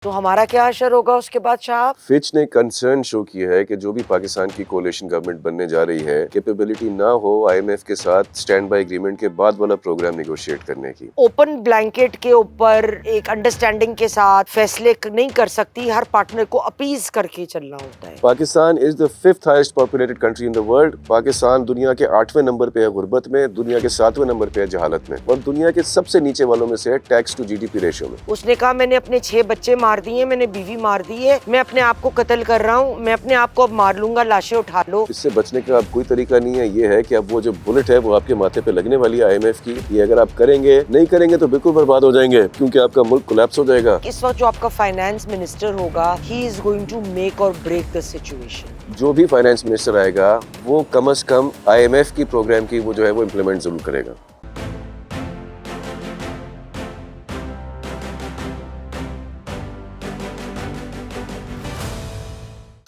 تو ہمارا کیا اشر ہوگا اس کے بعد صاحب؟ فچ نے کنسرن شو کیا ہے کہ جو بھی پاکستان کی کولیشن گورنمنٹ بننے جا رہی ہے کیپیبلٹی نہ ہو آئی ایم ایف کے ساتھ سٹینڈ بائی اگریمنٹ کے بعد والا پروگرام نیگوشیٹ کرنے کی. اوپن بلینکٹ کے اوپر ایک انڈرسٹینڈنگ کے ساتھ فیصلے نہیں کر سکتی، ہر پارٹنر کو اپیز کر کے چلنا ہوتا ہے. Pakistan is the 5th highest populated country in the world. Pakistan دنیا کے 8ویں نمبر پہ ہے غربت میں، دنیا کے 7ویں نمبر پہ ہے جہالت میں، اور دنیا کے سب سے نیچے والوں میں سے ہے tax to G D P ratio میں. اس نے کہا میں نے اپنے 6 بچے مار دیے، میں نے بیوی مار دی ہے، میں اپنے آپ کو قتل کر رہا ہوں، میں اپنے آپ کو اب مار لوں گا، لاشیں اٹھا لو. اس سے بچنے کا اب کوئی طریقہ نہیں ہے. یہ ہے کہ اب وہ جو بلٹ ہے وہ آپ کے ماتھے پہ لگنے والی ہے آئی ایم ایف کی. یہ اگر آپ کریں گے نہیں کریں گے تو بالکل برباد ہو جائیں گے، کیونکہ آپ کا ملک کولیپس ہو جائے گا. اس وقت جو آپ کا فائنانس منسٹر ہوگا ہی از گوئنگ ٹو میک اور بریک دا سچویشن. جو بھی فائنانس منسٹر آئے گا وہ کم از کم آئی ایم ایف کی پروگرام کی وہ جو ہے وہ امپلیمنٹ ضرور کرے گا.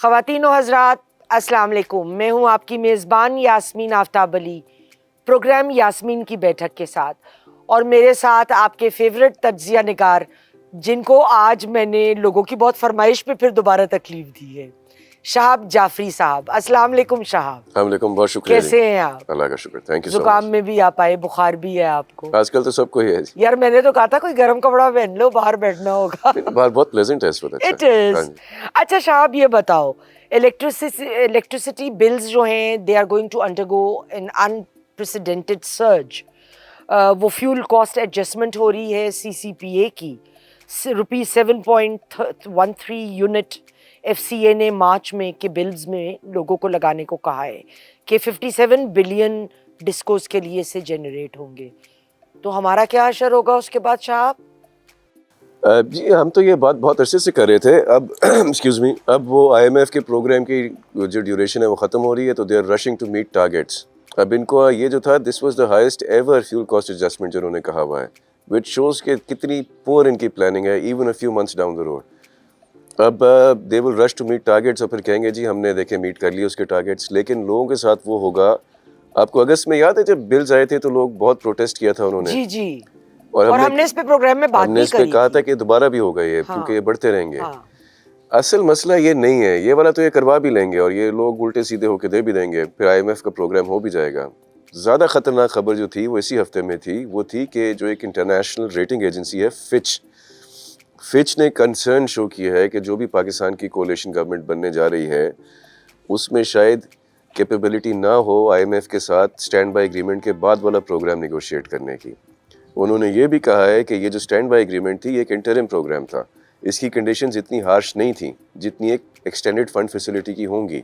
خواتین و حضرات السلام علیکم، میں ہوں آپ کی میزبان یاسمین آفتاب علی، پروگرام یاسمین کی بیٹھک کے ساتھ، اور میرے ساتھ آپ کے فیورٹ تجزیہ نگار جن کو آج میں نے لوگوں کی بہت فرمائش پہ پھر دوبارہ تکلیف دی ہے، شہاب جعفری صاحب. السلام علیکم شہاب. السلام علیکم، بہت شکریہ. کیسے ہیں آپ؟ اللہ کا شکر، تھینک یو سو زکام مچ. میں بھی آپ آئے، بخار بھی ہے آپ کو؟ آج کل تو سب کو ہی ہے. یار میں نے تو کہا تھا کوئی گرم کپڑا پہن لو، باہر بیٹھنا ہوگا. باہر بہت پلیزنٹ ہے اس وقت. It is. اچھا شہاب یہ بتاؤ، الیکٹریسٹی بلز جو ہیں they are going to undergo an unprecedented surge. وہ فیول کاسٹ ایڈجسٹمنٹ ہو رہی ہے سی سی پی اے کی، ₹7.13 یونٹ ایف سی اے نے مارچ میں کے بلز میں لوگوں کو لگانے کو کہا ہے کہ 57 بلین ڈسکوز کے لیے سے جنریٹ ہوں گے. تو ہمارا کیا اشر ہوگا اس کے بعد صاحب؟ جی ہم تو یہ بات بہت عرصے سے کر رہے تھے. اب ایکسکیوز می، اب وہ آئی ایم ایف کے پروگرام کی جو ڈیوریشن ہے وہ ختم ہو رہی ہے، تو they are rushing to meet targets. اب ان کو یہ جو تھا this was the highest ever fuel cost adjustment جو انہوں نے کہا ہوا ہے، وچ شوز کہ کتنی پور ان کی پلاننگ ہے even a few months down the road. اب دے ول رش ٹو میٹ ٹارگیٹس، اور پھر کہیں گے جی ہم نے دیکھیں میٹ کر لیے اس کے ٹارگیٹس. لیکن لوگوں کے ساتھ وہ ہوگا. آپ کو اگست میں یاد ہے جب بلز آئے تھے تو لوگ بہت پروٹیسٹ کیا تھا انہوں نے. جی جی، اور ہم نے اس پہ پروگرام میں بات ہم نے بھی اس پہ کری کہا تھی تھا کہ دوبارہ بھی ہوگا یہ، ہاں. کیونکہ یہ بڑھتے رہیں گے. ہاں. اصل مسئلہ یہ نہیں ہے، یہ والا تو یہ کروا بھی لیں گے اور یہ لوگ الٹے سیدھے ہو کے دے بھی دیں گے، پھر آئی ایم ایف کا پروگرام ہو بھی جائے گا. زیادہ خطرناک خبر جو تھی وہ اسی ہفتے میں تھی، وہ تھی کہ جو ایک انٹرنیشنل ریٹنگ ایجنسی ہے فچ نے کنسرن شو کیا ہے کہ جو بھی پاکستان کی کولیشن گورنمنٹ بننے جا رہی ہے اس میں شاید کیپیبلٹی نہ ہو آئی ایم ایف کے ساتھ سٹینڈ بائی اگریمنٹ کے بعد والا پروگرام نیگوشیٹ کرنے کی. انہوں نے یہ بھی کہا ہے کہ یہ جو سٹینڈ بائی اگریمنٹ تھی یہ ایک انٹرم پروگرام تھا، اس کی کنڈیشنز اتنی ہارش نہیں تھیں جتنی ایک ایکسٹینڈڈ فنڈ فیسلٹی کی ہوں گی.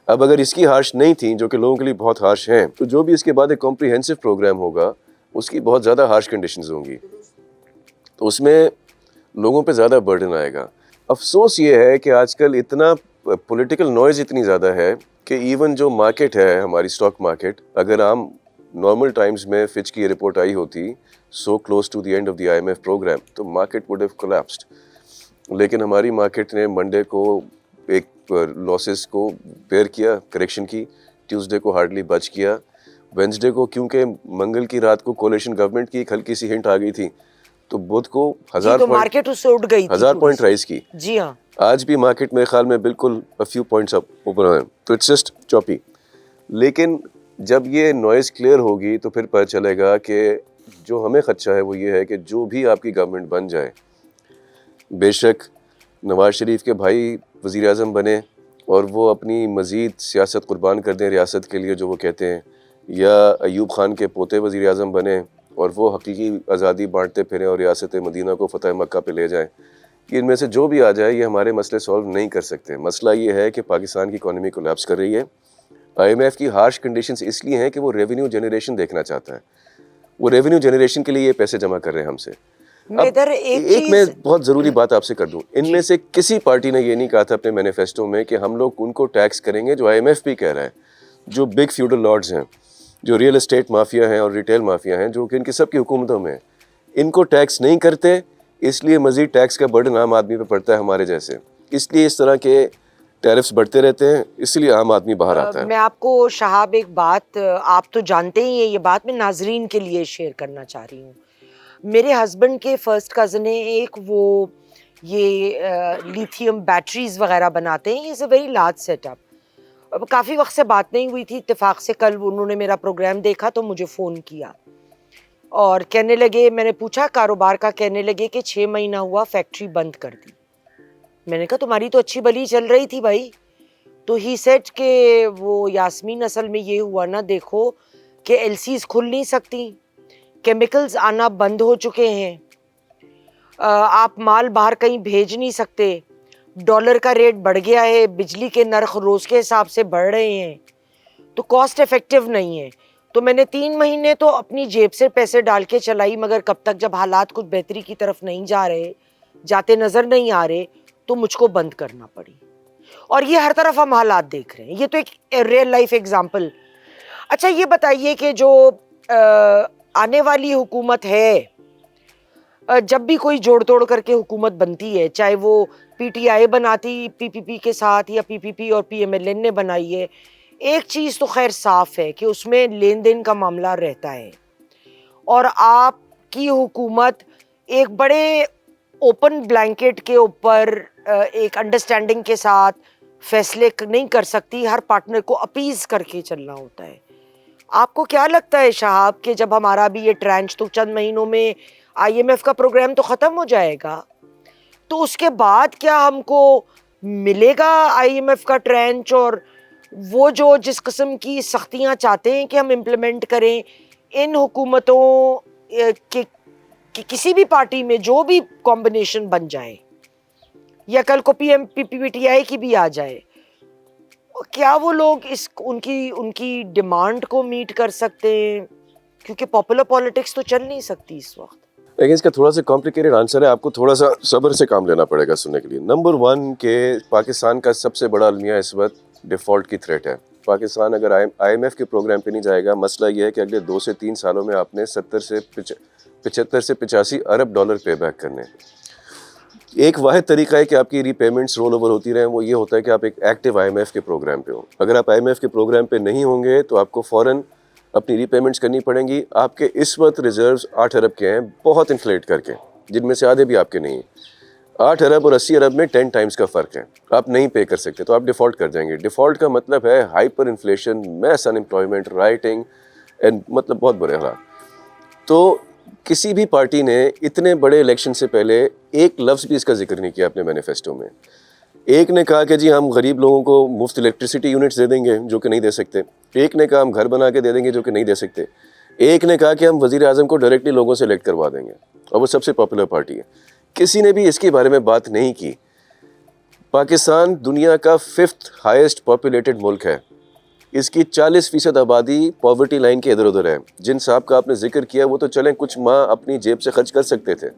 اب اگر اس کی ہارش نہیں تھیں، جو کہ لوگوں کے لیے بہت ہارش ہیں، تو جو بھی اس کے بعد ایک کمپریہنسو پروگرام ہوگا اس کی بہت زیادہ ہارش کنڈیشنز ہوں گی، تو اس میں لوگوں پہ زیادہ برڈن آئے گا. افسوس یہ ہے کہ آج کل اتنا پولیٹیکل نوائز اتنی زیادہ ہے کہ ایون جو مارکیٹ ہے ہماری اسٹاک مارکیٹ، اگر عام نارمل ٹائمز میں فچ کی رپورٹ آئی ہوتی so close to the end of the I M F program تو مارکیٹ وڈ ہیو کولیپسڈ. لیکن ہماری مارکیٹ نے منڈے کو ایک لاسز کو بیئر کیا، کریکشن کی، ٹیوزڈے کو ہارڈلی بچ کیا، وینسڈے کو کیونکہ منگل کی رات کو کولیشن گورنمنٹ کی ایک ہلکی سی ہنٹ آ گئی تھی تو بدھ کو 1000 پوائنٹ رائز کی. جی ہاں، آج بھی مارکیٹ میرے خیال میں بالکل فیو پوائنٹس اوپر ہیں، تو اٹس جسٹ چاپی. لیکن جب یہ نوائز کلیئر ہوگی تو پھر پتہ چلے گا کہ جو ہمیں خدشہ ہے وہ یہ ہے کہ جو بھی آپ کی گورنمنٹ بن جائے، بے شک نواز شریف کے بھائی وزیر اعظم بنے اور وہ اپنی مزید سیاست قربان کر دیں ریاست کے لیے جو وہ کہتے ہیں، یا ایوب خان کے پوتے وزیر اعظم بنے اور وہ حقیقی آزادی بانٹتے پھریں اور ریاست مدینہ کو فتح مکہ پہ لے جائیں، ان میں سے جو بھی آ جائے یہ ہمارے مسئلے سولو نہیں کر سکتے. مسئلہ یہ ہے کہ پاکستان کی اکانومی کولیپس کر رہی ہے. آئی ایم ایف کی ہارش کنڈیشنز اس لیے ہیں کہ وہ ریونیو جنریشن دیکھنا چاہتا ہے، وہ ریونیو جنریشن کے لیے یہ پیسے جمع کر رہے ہیں ہم سے. ایک میں بہت ضروری بات آپ سے کر دوں، ان میں سے کسی پارٹی نے یہ نہیں کہا تھا اپنے مینیفیسٹو میں کہ ہم لوگ ان کو ٹیکس کریں گے جو آئی ایم ایف بھی کہہ رہا ہے، جو بگ فیوڈل لارڈز ہیں، جو ریئل اسٹیٹ مافیا ہیں اور ریٹیل مافیا ہیں، جو کہ ان کی سب کی حکومتوں میں ہیں. ان کو ٹیکس نہیں کرتے، اس لیے مزید ٹیکس کا برڈن عام آدمی پہ پڑتا ہے ہمارے جیسے، اس لیے اس طرح کے ٹیرفس بڑھتے رہتے ہیں، اس لیے عام آدمی باہر آتا ہے. میں آپ کو شہاب ایک بات، آپ تو جانتے ہی ہیں یہ بات، میں ناظرین کے لیے شیئر کرنا چاہ رہی ہوں. میرے ہسبینڈ کے فرسٹ کزن ہیں ایک، وہ یہ لیتھیم بیٹریز وغیرہ بناتے ہیں. Is a very large set up. کافی وقت سے بات نہیں ہوئی تھی, اتفاق سے کل انہوں نے میرا پروگرام دیکھا تو مجھے فون کیا اور کہنے لگے, میں نے پوچھا کاروبار کا, کہنے لگے کہ 6 مہینہ ہوا فیکٹری بند کر دی. میں نے کہا تمہاری تو اچھی بلی چل رہی تھی بھائی. تو ہی سیٹ کہ وہ یاسمین اصل میں یہ ہوا نا, دیکھو کہ ایل سیز کھل نہیں سکتی, کیمیکلز آنا بند ہو چکے ہیں, آپ مال باہر کہیں بھیج نہیں سکتے, ڈالر کا ریٹ بڑھ گیا ہے, بجلی کے نرخ روز کے حساب سے بڑھ رہے ہیں, تو کاسٹ افیکٹو نہیں ہے. تو میں نے 3 مہینے تو اپنی جیب سے پیسے ڈال کے چلائی, مگر کب تک جب حالات کچھ بہتری کی طرف نہیں جاتے نظر نہیں آ رہے, تو مجھ کو بند کرنا پڑی. اور یہ ہر طرف ہم حالات دیکھ رہے ہیں, یہ تو ایک ریئل لائف ایگزامپل. اچھا یہ بتائیے کہ جو آنے والی حکومت ہے, جب بھی کوئی جوڑ توڑ کر کے حکومت بنتی ہے, چاہے وہ پی ٹی آئی بناتی پی پی پی کے ساتھ یا پی پی پی اور پی ایم ایل این نے بنائی ہے, ایک چیز تو خیر صاف ہے کہ اس میں لین دین کا معاملہ رہتا ہے. اور آپ کی حکومت ایک بڑے اوپن بلینکٹ کے اوپر ایک انڈرسٹینڈنگ کے ساتھ فیصلے نہیں کر سکتی, ہر پارٹنر کو اپیز کر کے چلنا ہوتا ہے. آپ کو کیا لگتا ہے شہاب کہ جب ہمارا بھی یہ ٹرینچ تو چند مہینوں میں آئی ایم ایف کا پروگرام تو ختم ہو جائے گا, تو اس کے بعد کیا ہم کو ملے گا آئی ایم ایف کا ٹرینچ, اور وہ جو جس قسم کی سختیاں چاہتے ہیں کہ ہم امپلیمنٹ کریں ان حکومتوں کے کسی بھی پارٹی میں جو بھی کمبینیشن بن جائے, یا کل کو پی پی ٹی آئی کی بھی آ جائے, کیا وہ لوگ ان کی ڈیمانڈ کو میٹ کر سکتے ہیں؟ کیونکہ پاپولر پالیٹکس تو چل نہیں سکتی اس وقت. لیکن اس کا تھوڑا سا کمپلیکیٹڈ آنسر ہے, آپ کو تھوڑا سا صبر سے کام لینا پڑے گا سننے کے لیے. نمبر 1 کہ پاکستان کا سب سے بڑا المیہ اس وقت ڈیفالٹ کی تھریٹ ہے. پاکستان اگر آئی ایم ایف کے پروگرام پہ نہیں جائے گا, مسئلہ یہ ہے کہ اگلے 2 سے 3 سالوں میں آپ نے 70 سے 85 ارب ڈالر پے بیک کرنے. ایک واحد طریقہ ہے کہ آپ کی ری پیمنٹس رول اوور ہوتی رہیں, وہ یہ ہوتا ہے کہ آپ ایک ایکٹیو آئی ایم ایف کے پروگرام پہ ہوں. اگر آپ آئی ایم ایف کے پروگرام پہ نہیں ہوں گے تو آپ کو فوراً اپنی ری پیمنٹس کرنی پڑیں گی. آپ کے اس وقت ریزروز 8 ارب کے ہیں, بہت انفلیٹ کر کے, جن میں سے آدھے بھی آپ کے نہیں ہیں. 8 ارب اور 80 ارب میں 10 ٹائمز کا فرق ہے. آپ نہیں پے کر سکتے تو آپ ڈیفالٹ کر جائیں گے. ڈیفالٹ کا مطلب ہے hyper inflation, mass in employment, writing and مطلب بہت برے حالات. تو کسی بھی پارٹی نے اتنے بڑے الیکشن سے پہلے ایک لفظ بھی اس کا ذکر نہیں کیا اپنے مینیفیسٹو میں. ایک نے کہا کہ جی ہم غریب لوگوں کو مفت الیکٹریسٹی یونٹس دے دیں گے, جو کہ نہیں دے سکتے. ایک نے کہا ہم گھر بنا کے دے دیں گے, جو کہ نہیں دے سکتے. ایک نے کہا کہ ہم وزیر اعظم کو ڈائریکٹلی لوگوں سے الیکٹ کروا دیں گے, اور وہ سب سے پاپولر پارٹی ہے. کسی نے بھی اس کے بارے میں بات نہیں کی. پاکستان دنیا کا 5th ہائیسٹ پاپولیٹڈ ملک ہے. اس کی 40% آبادی پاورٹی لائن کے ادھر ادھر ہے. جن صاحب کا آپ نے ذکر کیا وہ تو چلیں کچھ ماہ اپنی جیب سے خرچ کر سکتے تھے.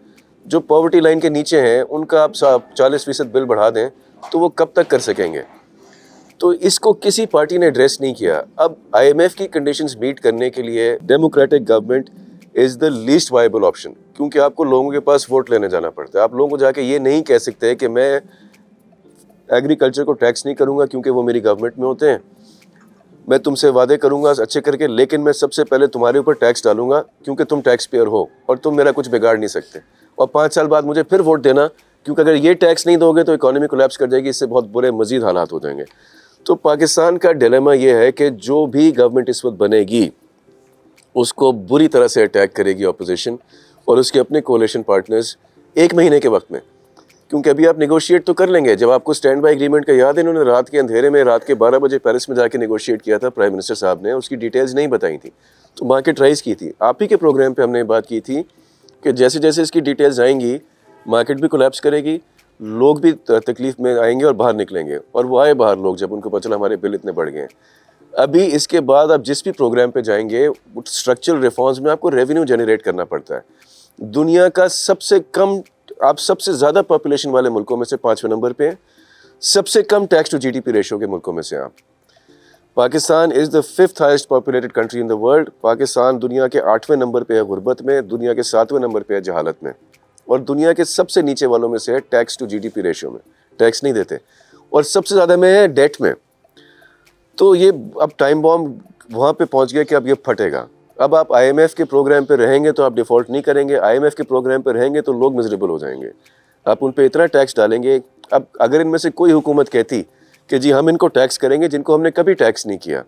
جو پاورٹی لائن کے نیچے ہیں ان کا آپ 40% بل بڑھا دیں تو وہ کب تک کر سکیں گے؟ تو اس کو کسی پارٹی نے ایڈریس نہیں کیا. اب آئی ایم ایف کی کنڈیشنز میٹ کرنے کے لیے democratic government is the least viable option, کیونکہ آپ کو لوگوں کے پاس ووٹ لینے جانا پڑتا ہے. آپ لوگوں کو جا کے یہ نہیں کہہ سکتے کہ میں ایگریکلچر کو ٹیکس نہیں کروں گا کیونکہ وہ میری گورنمنٹ میں ہوتے ہیں, میں تم سے وعدے کروں گا اچھے کر کے, لیکن میں سب سے پہلے تمہارے اوپر ٹیکس ڈالوں گا کیونکہ تم ٹیکس پیئر ہو اور تم میرا کچھ بگاڑ نہیں سکتے, اور 5 سال بعد مجھے پھر ووٹ دینا کیونکہ اگر یہ ٹیکس نہیں دو گے تو اکانومی کولیپس کر جائے گی, اس سے بہت برے مزید حالات ہو جائیں گے. تو پاکستان کا ڈیلیما یہ ہے کہ جو بھی گورنمنٹ اس وقت بنے گی اس کو بری طرح سے اٹیک کرے گی اپوزیشن اور اس کے اپنے کولیشن پارٹنرز 1 مہینے کے وقت میں. کیونکہ ابھی آپ نیگوشیٹ تو کر لیں گے. جب آپ کو اسٹینڈ بائی ایگریمنٹ کا یاد ہے, انہوں نے رات کے اندھیرے میں رات کے 12 بجے پیرس میں جا کے نیگوشیٹ کیا تھا پرائم منسٹر صاحب نے, اس کی ڈیٹیلز نہیں بتائی تھی تو مارکیٹ رائز کی تھی. آپ ہی کے پروگرام پہ ہم نے بات کی تھی کہ جیسے جیسے اس کی ڈیٹیلز آئیں گی مارکیٹ بھی کولیپس کرے گی, لوگ بھی تکلیف میں آئیں گے اور باہر نکلیں گے. اور وہ آئے باہر لوگ جب ان کو پتہ چلا ہمارے بل اتنے بڑھ گئے ہیں. ابھی اس کے بعد آپ جس بھی پروگرام پہ جائیں گے اسٹرکچرل ریفارمز میں آپ کو ریونیو جنریٹ کرنا پڑتا ہے. دنیا کا سب سے کم, آپ سب سے زیادہ پاپولیشن والے ملکوں میں سے 5ویں نمبر پہ ہیں, سب سے کم tax to G D P ratio کے ملکوں میں سے آپ. Pakistan is the 5th highest populated country in the world. Pakistan دنیا کے 8ویں نمبر پہ ہے غربت میں, دنیا کے 7ویں نمبر پہ ہے جہالت میں, اور دنیا کے سب سے نیچے والوں میں سے ہے tax to G D P ratio میں, ٹیکس نہیں دیتے, اور سب سے زیادہ میں ہے ڈیٹ میں. تو یہ اب ٹائم بام وہاں پہ پہنچ گیا کہ اب یہ پھٹے گا. اب آپ آئی ایم ایف کے پروگرام پہ رہیں گے تو آپ ڈیفالٹ نہیں کریں گے, آئی ایم ایف کے پروگرام پہ رہیں گے تو لوگ مزریبل ہو جائیں گے. آپ ان پہ اتنا ٹیکس ڈالیں گے. اب اگر ان میں سے کوئی حکومت کہتی کہ جی ہم ان کو ٹیکس کریں گے جن کو ہم نے کبھی ٹیکس نہیں کیا,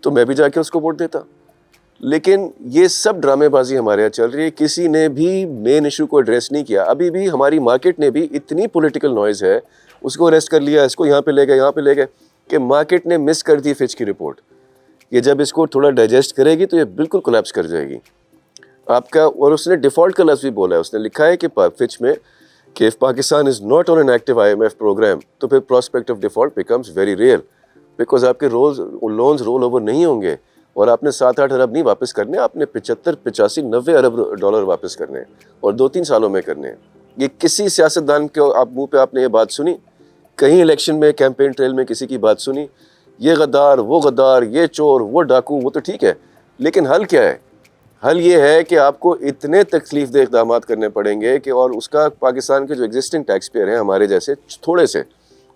تو میں بھی جا کے اس کو ووٹ دیتا. لیکن یہ سب ڈرامے بازی ہمارے یہاں چل رہی ہے, کسی نے بھی مین ایشو کو ایڈریس نہیں کیا. ابھی بھی ہماری مارکیٹ نے بھی اتنی پولیٹیکل نوائز ہے, اس کو اریسٹ کر لیا, اس کو یہاں پہ لے گئے, یہاں پہ لے گئے, کہ مارکیٹ نے مس کر دی فچ کی رپورٹ. یہ جب اس کو تھوڑا ڈائجسٹ کرے گی تو یہ بالکل کولیپس کر جائے گی آپ کا. اور اس نے ڈیفالٹ کا لفظ بھی بولا ہے, اس نے لکھا ہے کہ فچ میں کہ if Pakistan is not on an active IMF program تو پھر prospect of default becomes very real because آپ کے لونز رول اوور نہیں ہوں گے اور آپ نے 7-8 ارب نہیں واپس کرنے, آپ نے 75-85-90 ارب ڈالر واپس کرنے اور 2-3 سالوں میں کرنے. یہ کسی سیاستدان کے آپ منہ پہ آپ نے یہ بات سنی؟ کہیں الیکشن میں کیمپین ٹریل میں کسی کی بات سنی؟ یہ غدار, وہ غدار, یہ چور, وہ ڈاکو, وہ تو ٹھیک ہے, لیکن حل کیا ہے؟ حل یہ ہے کہ آپ کو اتنے تکلیف دہ اقدامات کرنے پڑیں گے کہ, اور اس کا پاکستان کے جو ایگزسٹنگ ٹیکس پیئر ہیں ہمارے جیسے تھوڑے سے,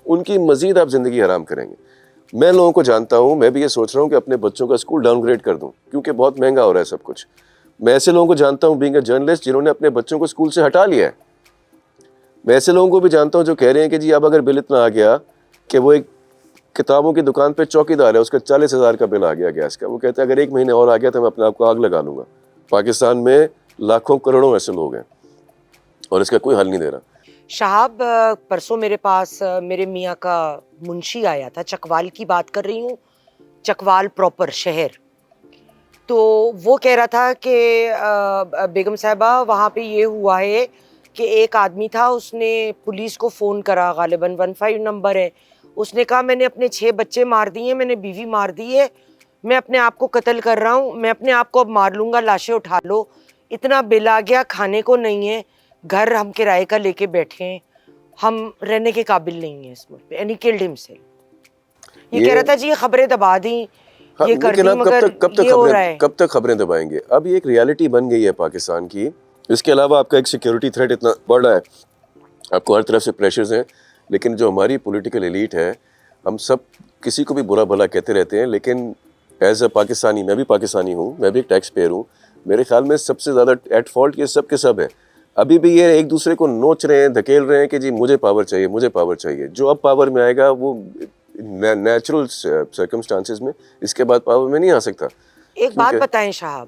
ان کی مزید آپ زندگی حرام کریں گے. میں لوگوں کو جانتا ہوں, میں بھی یہ سوچ رہا ہوں کہ اپنے بچوں کا اسکول ڈاؤن گریڈ کر دوں کیونکہ بہت مہنگا ہو رہا ہے سب کچھ. میں ایسے لوگوں کو جانتا ہوں بینگ اے جرنلسٹ جنہوں نے اپنے بچوں کو اسکول سے ہٹا لیا ہے. میں ایسے لوگوں کو بھی جانتا ہوں جو کہہ رہے ہیں کہ جی اب اگر بل اتنا آ گیا کہ وہ ایک کتابوں کی دکان پہ چوکی دار ہے, اس کا 40,000 کا بل آ گیا گیس کا, وہ کہتا ہے اگر 1 مہینے اور آ گیا تو میں اپنے آپ کو آگ لگا لوں گا. پاکستان میں لاکھوں کروڑوں ایسے لوگ ہیں اور اس کا کوئی حل نہیں دے رہا. شہاب, پرسوں میرے پاس میرے میاں کا منشی آیا تھا, چکوال کی بات کر رہی ہوں, چکوال پراپر شہر. تو وہ کہہ رہا تھا کہ بیگم صاحبہ وہاں پہ یہ ہوا ہے کہ ایک آدمی تھا, اس نے پولیس کو فون کرا, غالباً 15 نمبر ہے, اس نے کہا میں نے اپنے 6 بچے مار دیے, میں نے بیوی مار دی ہے, میں اپنے آپ کو قتل کر رہا ہوں, میں اپنے آپ کو اب مار لوں گا, لاشیں اٹھا لو, اتنا بل آ گیا, کھانے کو نہیں ہے, گھر ہم کرائے کا لے کے بیٹھے ہیں, ہم رہنے کے قابل نہیں ہیں اس ملک پہ. اینی کلڈ ہم سیلف. یہ کہہ رہا تھا جی یہ خبریں دبا دیں, یہ کر دیں, مگر یہ ہو رہا ہے. کب تک خبریں دبائیں گے؟ اب یہ ایک ریالٹی بن گئی ہے پاکستان کی. اس کے علاوہ آپ کا ایک سیکیورٹی تھریٹ اتنا بڑھ رہا ہے, آپ کو ہر طرف سے پریشرز ہیں, لیکن جو ہماری پولیٹیکل ایلیٹ ہے, ہم سب کسی کو بھی برا بھلا کہتے رہتے ہیں, لیکن ایز اے پاکستانی, میں بھی پاکستانی ہوں, میں بھی ایک ٹیکس پیئر ہوں, میرے خیال میں سب سے زیادہ ایٹ فالٹ یہ سب کے سب ہیں. ابھی بھی یہ ایک دوسرے کو نوچ رہے ہیں, دھکیل رہے ہیں کہ جی مجھے پاور چاہیے, مجھے پاور چاہیے. جو اب پاور میں آئے گا وہ نیچرل سرکمسٹانسز میں, اس کے بعد پاور میں نہیں آ سکتا. ایک بات بتائیں شہاب,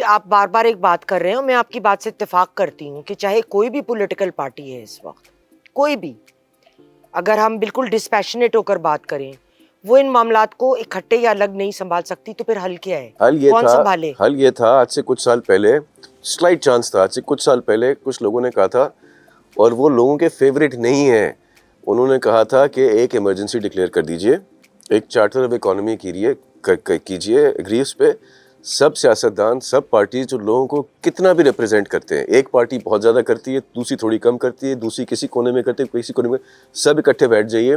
آپ بار بار ایک بات کر رہے ہیں, میں آپ کی بات سے اتفاق کرتی ہوں کہ چاہے کوئی بھی پولیٹیکل پارٹی ہے اس وقت, کوئی بھی, اگر ہم بالکل ڈسپیشنیٹ ہو کر بات کریں, وہ ان معاملات کو اکٹھے یا الگ نہیں سنبھال سکتی, تو پھر حل کیا ہے؟ کون سنبھالے؟ حل یہ تھا, آج سے کچھ سال پہلے سلائٹ چانس تھا, آج سے کچھ سال پہلے کچھ لوگوں نے کہا تھا, اور وہ لوگوں کے فیوریٹ نہیں ہیں, انہوں نے کہا تھا کہ ایک ایمرجنسی ڈکلیئر کر دیجئے, ایک چارٹر آف اکانومی کیجئے, ایگریوز پہ سب سیاستدان, سب پارٹیز جو لوگوں کو کتنا بھی ریپرزینٹ کرتے ہیں, ایک پارٹی بہت زیادہ کرتی ہے, دوسری تھوڑی کم کرتی ہے, دوسری کسی کونے میں کرتی ہے, کسی کونے میں, سب اکٹھے بیٹھ جائیے,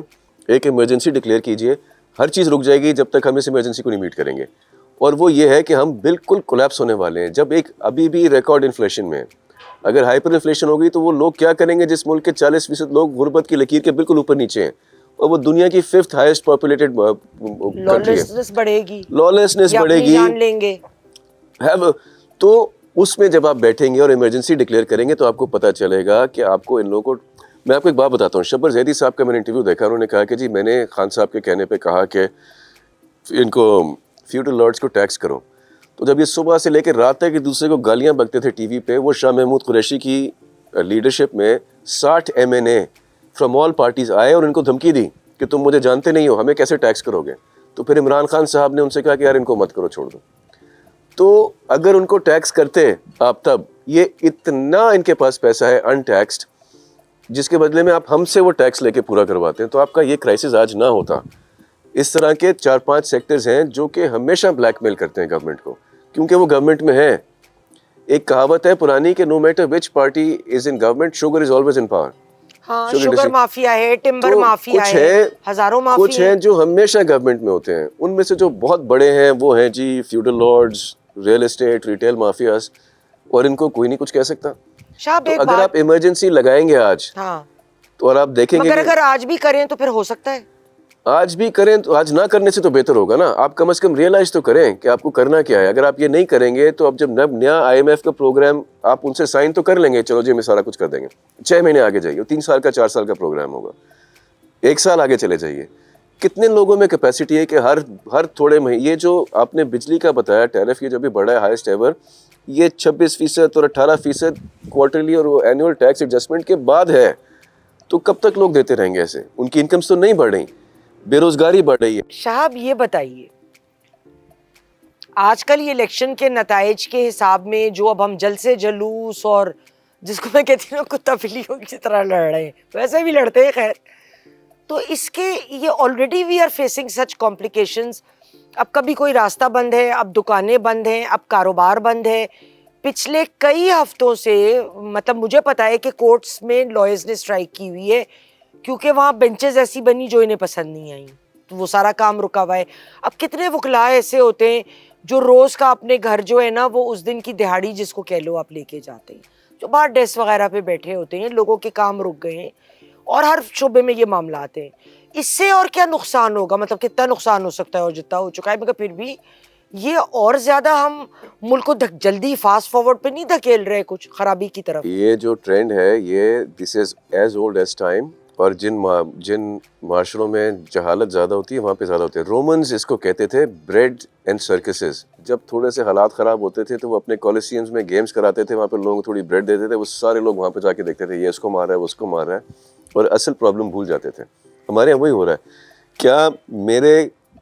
ایک ایمرجنسی ڈکلیئر کیجئے, ہر چیز رک جائے گی جب تک ہم اس ایمرجنسی کو نہیں میٹ کریں گے. اور وہ یہ ہے کہ ہم بالکل کولیپس ہونے والے ہیں. جب ایک ابھی بھی ریکارڈ انفلیشن میں, اگر ہائپر انفلیشن ہوگی تو وہ لوگ کیا کریں گے جس ملک کے 40% لوگ غربت کی لکیر کے بالکل اوپر نیچے ہیں, اور وہ دنیا کی 5th ہائیسٹ پاپولیٹڈ کنٹری ہے. بڑھے گی, لالسنس بڑھے گی, جان لیں گے. تو اس میں جب آپ بیٹھیں گے اور ایمرجنسی ڈکلیئر کریں گے تو آپ کو پتہ چلے گا کہ آپ کو ان لوگوں کو, میں آپ کو ایک بات بتاتا ہوں, شبر زیدی صاحب کا میں نے انٹرویو دیکھا, انہوں نے کہا کہ جی میں نے خان صاحب کے کہنے پہ کہا کہ ان کو فیوڈل لارڈز کو ٹیکس کرو, تو جب یہ صبح سے لے کے رات تک ایک دوسرے کو گالیاں بکتے تھے ٹی وی پہ, وہ شاہ محمود قریشی کی لیڈرشپ میں 60 MNA فرام آل پارٹیز آئے اور ان کو دھمکی دی کہ تم مجھے جانتے نہیں ہو, ہمیں کیسے ٹیکس کرو گے. تو پھر عمران خان صاحب نے ان سے کہا کہ یار ان کو مت کرو, چھوڑ دو. تو اگر ان کو ٹیکس کرتے آپ, تب یہ اتنا ان کے پاس پیسہ ہے ان ٹیکسڈ, جس کے بدلے میں آپ ہم سے وہ ٹیکس لے کے پورا کرواتے ہیں, تو آپ کا یہ کرائسس آج نہ ہوتا. اس طرح کے 4-5 سیکٹرز ہیں جو کہ ہمیشہ بلیک میل کرتے ہیں گورنمنٹ کو, کیونکہ وہ گورنمنٹ میں ہیں. ایک کہاوت ہے پرانی کہ no matter which party is in government, sugar is always in power. ہاں, شوگر مافیا ہے, ٹمبر مافیا ہے, ہزاروں مافیا. کچھ ہیں جو ہمیشہ گورنمنٹ میں ہوتے ہیں, ان میں سے جو بہت بڑے ہیں وہ ہیں جی feudal lords, real estate, retail mafias, اور ان کو کوئی نہیں کچھ کہہ سکتا. تو اگر آپ ایمرجنسی لگائیں گے آج, ہاں, تو اور آپ دیکھیں گے, مگر اگر آج بھی کریں تو پھر ہو سکتا ہے آج بھی کریں تو آج نہ کرنے سے تو بہتر ہوگا نا. آپ کم از کم ریئلائز تو کریں کہ آپ کو کرنا کیا ہے. اگر آپ یہ نہیں کریں گے تو اب جب نیا IMF کا پروگرام آپ ان سے سائن تو کر لیں گے, چلو جی ہمیں سارا کچھ کر دیں گے, 6 مہینے آگے جائیے, 3 سال کا 4 سال کا پروگرام ہوگا, 1 سال آگے چلے جائیے. کتنے لوگوں میں کیپیسٹی ہے کہ ہر تھوڑے مہینے, یہ جو آپ نے بجلی کا بتایا ٹیرف, یہ جو بھی بڑا ہے ہائیسٹ ایور, یہ 26% اور 18% کوارٹرلی اور اینوئل ٹیکس ایڈجسٹمنٹ کے بعد ہے. تو کب تک لوگ دیتے رہیں گے ایسے؟ ان کی انکمز تو نہیں بڑھ رہی, بے روزگاری بڑھ رہی ہے. شہاب یہ بتائیے, آج کل یہ الیکشن کے نتائج کے حساب میں جو اب ہم جل سے جلوس اور جس کو میں کہتی ہوں کتا بلیوں کی طرح لڑ رہے ہیں, ویسے بھی لڑتے ہیں خیر, تو اس کے یہ already we are facing such complications. اب کبھی کوئی راستہ بند ہے, اب دکانیں بند ہیں, اب کاروبار بند ہے. پچھلے کئی ہفتوں سے مطلب مجھے پتا ہے کہ کورٹس میں لائرز نے اسٹرائک کی ہوئی ہے کیونکہ وہاں بینچز ایسی بنی جو انہیں پسند نہیں آئیں, تو وہ سارا کام رکا ہوا ہے. اب کتنے وکلاء ایسے ہوتے ہیں جو روز کا اپنے گھر جو ہے نا وہ اس دن کی دہاڑی جس کو کہہ لو آپ لے کے جاتے ہیں, جو باہر ڈیسک وغیرہ پہ بیٹھے ہوتے ہیں, لوگوں کے کام رک گئے ہیں اور ہر شعبے میں یہ معاملات ہیں. اس سے اور کیا نقصان ہوگا, مطلب کتنا نقصان ہو سکتا ہے اور جتنا ہو چکا ہے, مگر پھر بھی یہ اور زیادہ ہم ملک کو جلدی فاسٹ فارورڈ پہ نہیں دھکیل رہے کچھ خرابی کی طرف. یہ جو ٹرینڈ ہے یہ this is as old as time, اور جن معاشروں میں جہالت زیادہ ہوتی ہے وہاں پہ زیادہ ہوتے ہیں. رومنز اس کو کہتے تھے بریڈ اینڈ سرکسز. جب تھوڑے سے حالات خراب ہوتے تھے تو وہ اپنے کالیسیمز میں گیمز کراتے تھے, وہاں پہ لوگوں کو تھوڑی بریڈ دیتے تھے, وہ سارے لوگ وہاں پہ جا کے دیکھتے تھے یہ اس کو مار رہا ہے وہ اس کو مار رہا ہے, اور اصل پرابلم بھول جاتے تھے. ہمارے یہاں وہی ہو رہا ہے. کیا میں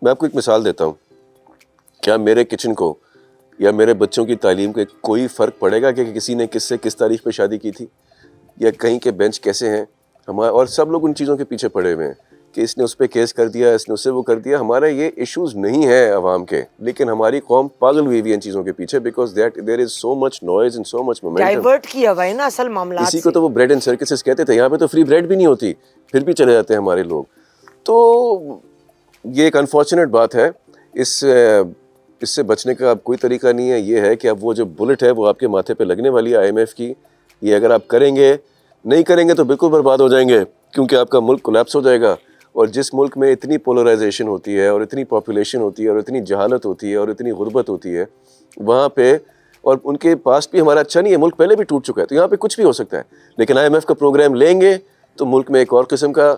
آپ کو ایک مثال دیتا ہوں, کیا میرے کچن کو یا میرے بچوں کی تعلیم کے کوئی فرق پڑے گا کہ کسی نے کس سے کس تاریخ پہ شادی کی تھی, یا کہیں کے بینچ کیسے ہیں ہمارے, اور سب لوگ ان چیزوں کے پیچھے پڑے ہوئے ہیں کہ اس نے اس پہ کیس کر دیا, اس نے اس سے وہ کر دیا. ہمارے یہ ایشوز نہیں ہیں عوام کے, لیکن ہماری قوم پاگل ہوئی ہوئی ہے ان چیزوں کے پیچھے, because there is so much noise and so much momentum. Divert کیا ہوا ہے نا اصل معاملات اسی کو تو وہ بریڈ اینڈ سرکسز کہتے تھے. یہاں پہ تو فری بریڈ بھی نہیں ہوتی, پھر بھی چلے جاتے ہیں ہمارے لوگ. تو یہ ایک انفارچونیٹ بات ہے. اس سے بچنے کا اب کوئی طریقہ نہیں ہے. یہ ہے کہ اب وہ جو بلٹ ہے وہ آپ کے ماتھے پہ لگنے والی ہے IMF کی. یہ اگر آپ کریں گے, نہیں کریں گے تو بالکل برباد ہو جائیں گے, کیونکہ آپ کا ملک کولیپس ہو جائے گا. اور جس ملک میں اتنی پولرائزیشن ہوتی ہے اور اتنی پاپولیشن ہوتی ہے اور اتنی جہالت ہوتی ہے اور اتنی غربت ہوتی ہے وہاں پہ, اور ان کے پاس بھی ہمارا اچھا نہیں ہے, ملک پہلے بھی ٹوٹ چکا ہے, تو یہاں پہ کچھ بھی ہو سکتا ہے. لیکن IMF کا پروگرام لیں گے تو ملک میں ایک اور قسم کا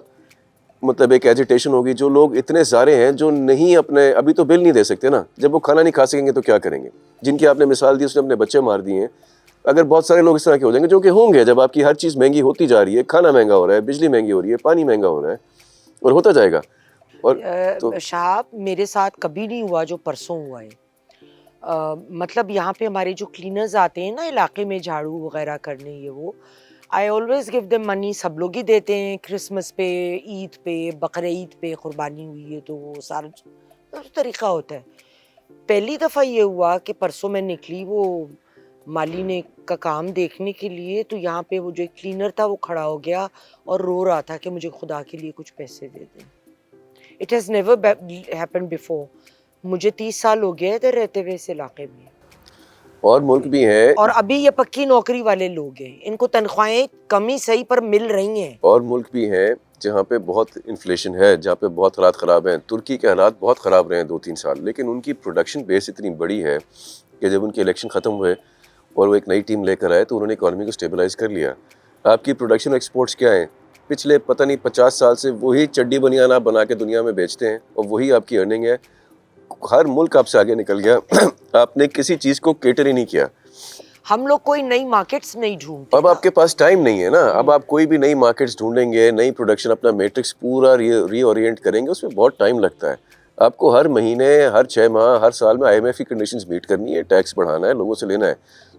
مطلب ایک ایجیٹیشن ہوگی. جو لوگ اتنے سارے ہیں جو نہیں اپنے ابھی تو بل نہیں دے سکتے نا, جب وہ کھانا نہیں کھا سکیں گے تو کیا کریں گے. جن کی آپ نے مثال دی اس نے اپنے بچے مار دیے ہیں. اگر بہت سارے لوگ اس طرح کے ہو جائیں گے, جو کہ ہوں گے, جب آپ کی ہر چیز مہنگی ہوتی جا رہی ہے, کھانا مہنگا ہو رہا ہے, بجلی مہنگی ہو رہی ہے, پانی مہنگا ہو رہا ہے, اور ہوتا جائے گا. اور شہاب میرے ساتھ کبھی نہیں ہوا جو پرسوں ہوا ہے. مطلب یہاں پہ ہمارے جو کلینرز آتے ہیں نا علاقے میں جھاڑو وغیرہ کرنے, یہ وہ آئی آلویز گیو دیم منی. سب لوگ ہی دیتے ہیں, کرسمس پہ, عید پہ, بقرعید پہ قربانی ہوئی ہے تو وہ سارا طریقہ ہوتا ہے. پہلی دفعہ یہ ہوا کہ پرسوں میں نکلی وہ مالی نے کا کام دیکھنے کے لیے, تو یہاں پہ وہ جو ایک کلینر تھا وہ کھڑا ہو گیا اور رو رہا تھا کہ مجھے خدا کے لیے کچھ پیسے دے دیں. It has never happen before. مجھے 30 سال ہو گئے ادھر رہتے ہوئے اس علاقے میں, اور ملک بھی ہیں, اور ابھی یہ پکی نوکری والے لوگ ہیں, ان کو تنخواہیں کمی صحیح پر مل رہی ہیں. اور ملک بھی ہیں جہاں پہ بہت انفلیشن ہے, جہاں پہ بہت حالات خراب ہیں. ترکی کے حالات بہت خراب رہے ہیں 2-3 سال, لیکن ان کی پروڈکشن بیس اتنی بڑی ہے کہ جب ان کے الیکشن ختم ہوئے اور وہ ایک نئی ٹیم لے کر آئے تو انہوں نے اکانومی کو اسٹیبلائز کر لیا. آپ کی پروڈکشن اور ایکسپورٹس کیا ہیں؟ پچھلے پتہ نہیں 50 سال سے وہی چڈی بنیان آپ بنا کے دنیا میں بیچتے ہیں, اور وہی آپ کی ارننگ ہے. ہر ملک آپ سے آگے نکل گیا. آپ نے کسی چیز کو کیٹر ہی نہیں کیا. ہم لوگ کوئی نئی مارکیٹس نہیں ڈھونڈتے. اب آپ کے پاس ٹائم نہیں ہے نا. اب آپ کوئی بھی نئی مارکیٹس ڈھونڈیں گے, نئی پروڈکشن, اپنا میٹرکس پورا ری اورینٹ کریں گے, اس میں بہت ٹائم لگتا ہے. آپ کو ہر مہینے, ہر 6 ماہ, ہر سال میں IMF کی کنڈیشنز میٹ کرنی ہے, ٹیکس بڑھانا ہے, لوگوں سے لینا ہے.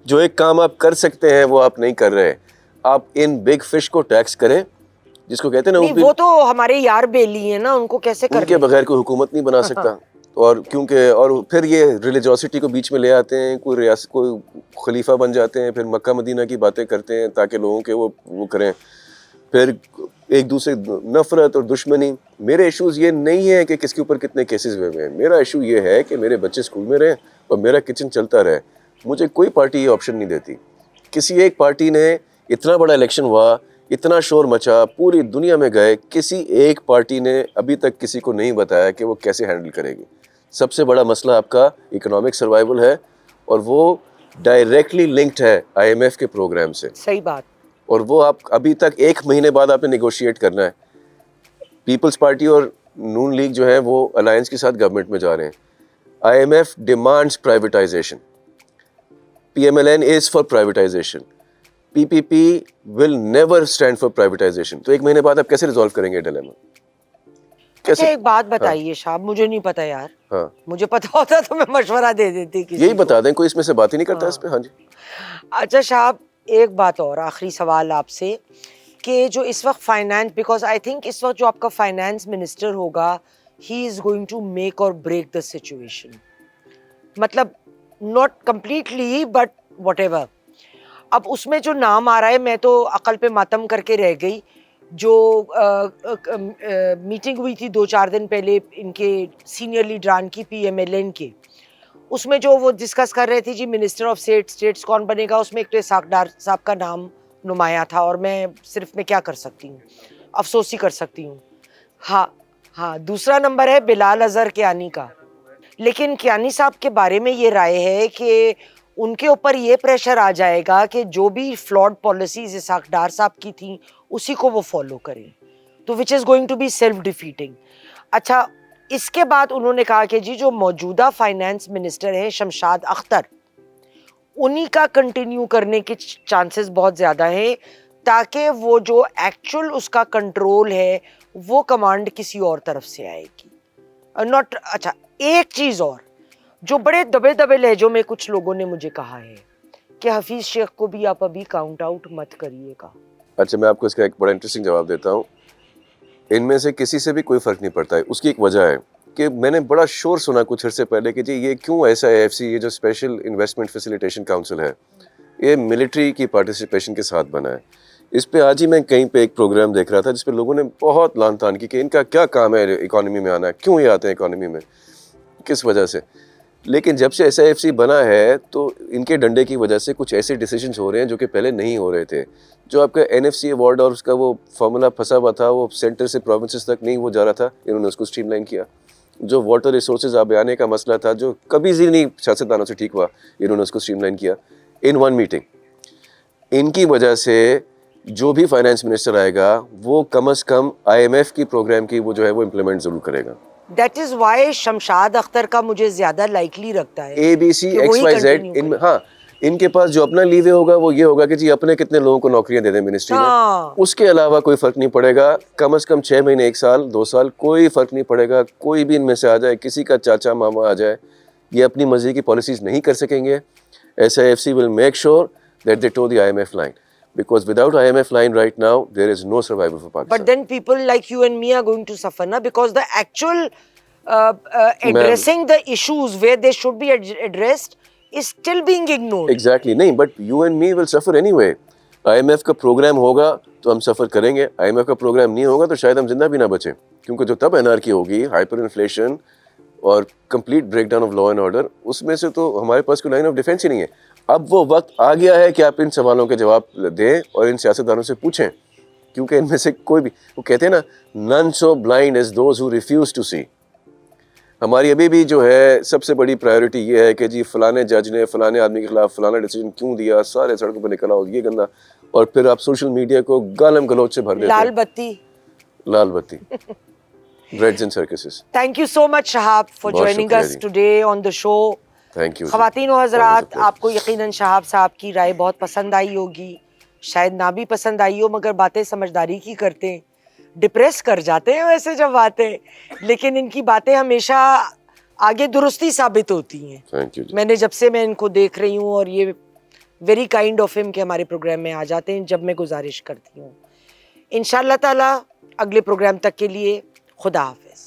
جو ایک کام آپ کر سکتے ہیں وہ آپ نہیں کر رہے. آپ ان بگ فش کو ٹیکس کریں, جس کو کہتے ہیں نا, وہ تو ہمارے یار بیلی ہیں نا, ان کو کیسے ان کے بغیر کوئی حکومت نہیں بنا سکتا. اور کیونکہ اور پھر یہ ریلیجوسٹی کو بیچ میں لے آتے ہیں, کوئی ریاست کوئی خلیفہ بن جاتے ہیں, پھر مکہ مدینہ کی باتیں کرتے ہیں تاکہ لوگوں کے وہ کریں, پھر ایک دوسرے نفرت اور دشمنی. میرے ایشوز یہ نہیں ہے کہ کس کے اوپر کتنے کیسز ہوئے ہیں. میرا ایشو یہ ہے کہ میرے بچے اسکول میں رہیں اور میرا کچن چلتا رہے. مجھے کوئی پارٹی یہ آپشن نہیں دیتی. کسی ایک پارٹی نے, اتنا بڑا الیکشن ہوا, اتنا شور مچا, پوری دنیا میں گئے, کسی ایک پارٹی نے ابھی تک کسی کو نہیں بتایا کہ وہ کیسے ہینڈل کرے گی. سب سے بڑا مسئلہ آپ کا اکنامک سروائیول ہے, اور وہ ڈائریکٹلی لنکڈ ہے آئی ایم ایف کے پروگرام سے. صحیح بات. اور وہ آپ ابھی تک 1 مہینے بعد آپ نے نیگوشیٹ کرنا ہے. پیپلز پارٹی اور نون لیگ جو ہے وہ الائنس کے ساتھ گورنمنٹ میں جا رہے ہیں. I M F demands privatization, P M L N is for privatization, P P P will never stand for privatization. تو 1 مہینے بعد آپ کیسے ریزالو کریں گے ڈیلیما؟ اچھا ایک بات بتائیے شاہب, مجھے نہیں پتا یار. ہاں مجھے پتا ہوتا تو میں مشورہ دے دیتی کسی یہی کو. بتا دیں, کوئی اس میں سے بات ہی نہیں کرتا اس پہ. ہاں جی. اچھا شاہب ایک بات اور, آخری سوال آپ سے, کہ جو اس وقت فائنانس, بیکاز آئی تھنک اس وقت جو آپ کا فائنانس منسٹر ہوگا, ہی از گوئنگ ٹو میک اور بریک دا سچویشن. مطلب not completely but what ever. اب اس میں جو نام آ رہا ہے, میں تو عقل پہ ماتم کر کے رہ گئی. جو میٹنگ ہوئی تھی 2-4 دن پہلے ان کے سینئر لیڈران کی, پی ایم ایل این کے, اس میں جو وہ ڈسکس کر رہے تھے جی منسٹر آف اسٹیٹس کون بنے گا, اس میں ایک تو اسحاق ڈار صاحب کا نام نمایاں تھا. اور میں صرف میں کیا کر سکتی ہوں, افسوس ہی کر سکتی ہوں. ہاں دوسرا نمبر ہے بلال اظہر کیانی کا. لیکن کیانی صاحب کے بارے میں یہ رائے ہے کہ ان کے اوپر یہ پریشر آ جائے گا کہ جو بھی فلاڈ پالیسیز اسحاق ڈار صاحب کی تھیں اسی کو وہ فالو کریں, تو which is going to be self defeating. اچھا اس کے بعد انہوں نے کہا کہ جی جو موجودہ فائنانس منسٹر ہیں شمشاد اختر, انہی کا کنٹینیو کرنے کے چانسز بہت زیادہ ہیں, تاکہ وہ جو ایکچوئل اس کا کنٹرول ہے وہ کمانڈ کسی اور طرف سے آئے گی. ناٹ اچھا ایک چیز اور جو بڑے دبے دبے لہجوں میں کچھ لوگوں نے مجھے کہا ہے کہ حفیظ شیخ کو بھی آپ ابھی کاؤنٹ آؤٹ مت کریے گا. اچھا میں آپ کو اس کا ایک بڑا انٹرسٹنگ جواب دیتا ہوں. ان میں سے کسی سے بھی کوئی فرق نہیں پڑتا ہے. اس کی ایک وجہ ہے کہ میں نے بڑا شور سنا کچھ عرصے پہلے کہ جی یہ کیوں ایسا ہے, ایف سی یہ جو اسپیشل انویسٹمنٹ فیسیلیٹیشن کاؤنسل ہے یہ ملٹری کی پارٹیسپیشن کے ساتھ بنا ہے. اس پہ آج ہی میں کہیں پہ ایک پروگرام دیکھ رہا تھا جس پہ لوگوں نے بہت لان تان کی کہ ان کا کیا کام ہے اکانومی میں آنا ہے, کیوں یہ آتے ہیں اکانومی میں, کس وجہ سے. لیکن جب سے ایس آئی ایف سی بنا ہے تو ان کے ڈنڈے کی وجہ سے کچھ ایسے ڈیسیجنز ہو رہے ہیں جو کہ پہلے نہیں ہو رہے تھے. جو آپ کا این ایف سی ایوارڈ اور اس کا وہ فارمولا پھنسا ہوا تھا, وہ سینٹر سے پروونسز تک نہیں وہ جا رہا تھا, انہوں نے اس کو اسٹریم لائن کیا. جو واٹر ریسورسز آنے کا مسئلہ تھا جو کبھی بھی نہیں سیاستدانوں سے ٹھیک ہوا, انہوں نے اس کو اسٹریم لائن کیا ان ون میٹنگ. ان کی وجہ سے جو بھی فائنانس منسٹر آئے گا وہ کم از کم آئی ایم ایف کی پروگرام کی وہ جو ہے وہ امپلیمنٹ ضرور کرے گا. That is why Shamshad Akhtar کا مجھے زیادہ لائکلی رکھتا ہے A B C X Y Z. ہاں ان کے پاس جو اپنا لیوے ہوگا وہ یہ ہوگا کہ جی اپنے کتنے لوگوں کو نوکریاں دے دیں منسٹری میں, اس کے علاوہ کوئی فرق نہیں پڑے گا. کم از کم 6 مہینے 1 سال 2 سال کوئی فرق نہیں پڑے گا. کوئی بھی ان میں سے آ جائے, کسی کا چاچا ماما آ جائے, یہ اپنی مرضی کی پالیسیز نہیں کر سکیں گے. S I F C will make sure that they to the I M F line, because without IMF line right now there is no survival for Pakistan. But then people like you and me are going to suffer na, because the actual addressing the issues where they should be addressed is still being ignored. Exactly, نہیں but you and me will suffer anyway. IMF کا programme ہوگا تو ہم سفر کریں گے, IMF کا programme نہیں ہوگا تو شاید ہم زندہ بھی نہ بچیں, کیونکہ جو تب انارکی ہوگی, ہائپر انفلیشن اور complete breakdown of law and order, اس میں سے تو ہمارے پاس کوئی لائن آف ڈیفینس ہی نہیں ہے. اب وہ وقت آ گیا ہے کہ آپ ان سوالوں کے جواب دیں اور ان سیاستدانوں سے پوچھیں, کیونکہ ان میں سے کوئی بھی, وہ کہتے ہیں نا none so blind as those who refuse to see. ہماری ابھی بھی جو ہے سب سے بڑی پرائیورٹی یہ ہے کہ جی فلانے جج نے فلانے آدمی کے خلاف فلانا ڈیسیجن کیوں دیا, سارے سڑکوں پہ نکل آؤ, یہ گندا, اور پھر آپ سوشل میڈیا کو گالم گلوچ سے بھر دیتے ہیں. لال بتی breads and circuses. Thank you so much Shahab for joining us today on the show. Thank you. خواتین و حضرات, آپ کو یقیناً شہاب صاحب کی رائے بہت پسند آئی ہوگی, شاید نہ بھی پسند آئی ہو, مگر باتیں سمجھداری کی کرتے ہیں, ڈپریس کر جاتے ہیں ویسے جب باتیں, لیکن ان کی باتیں ہمیشہ آگے درستی ثابت ہوتی ہیں. Thank you. میں نے جب سے میں ان کو دیکھ رہی ہوں, اور یہ ویری کائنڈ آف ہم کہ ہمارے پروگرام میں آ جاتے ہیں جب میں گزارش کرتی ہوں. انشاءاللہ تعالی اگلے پروگرام تک کے لیے خدا حافظ.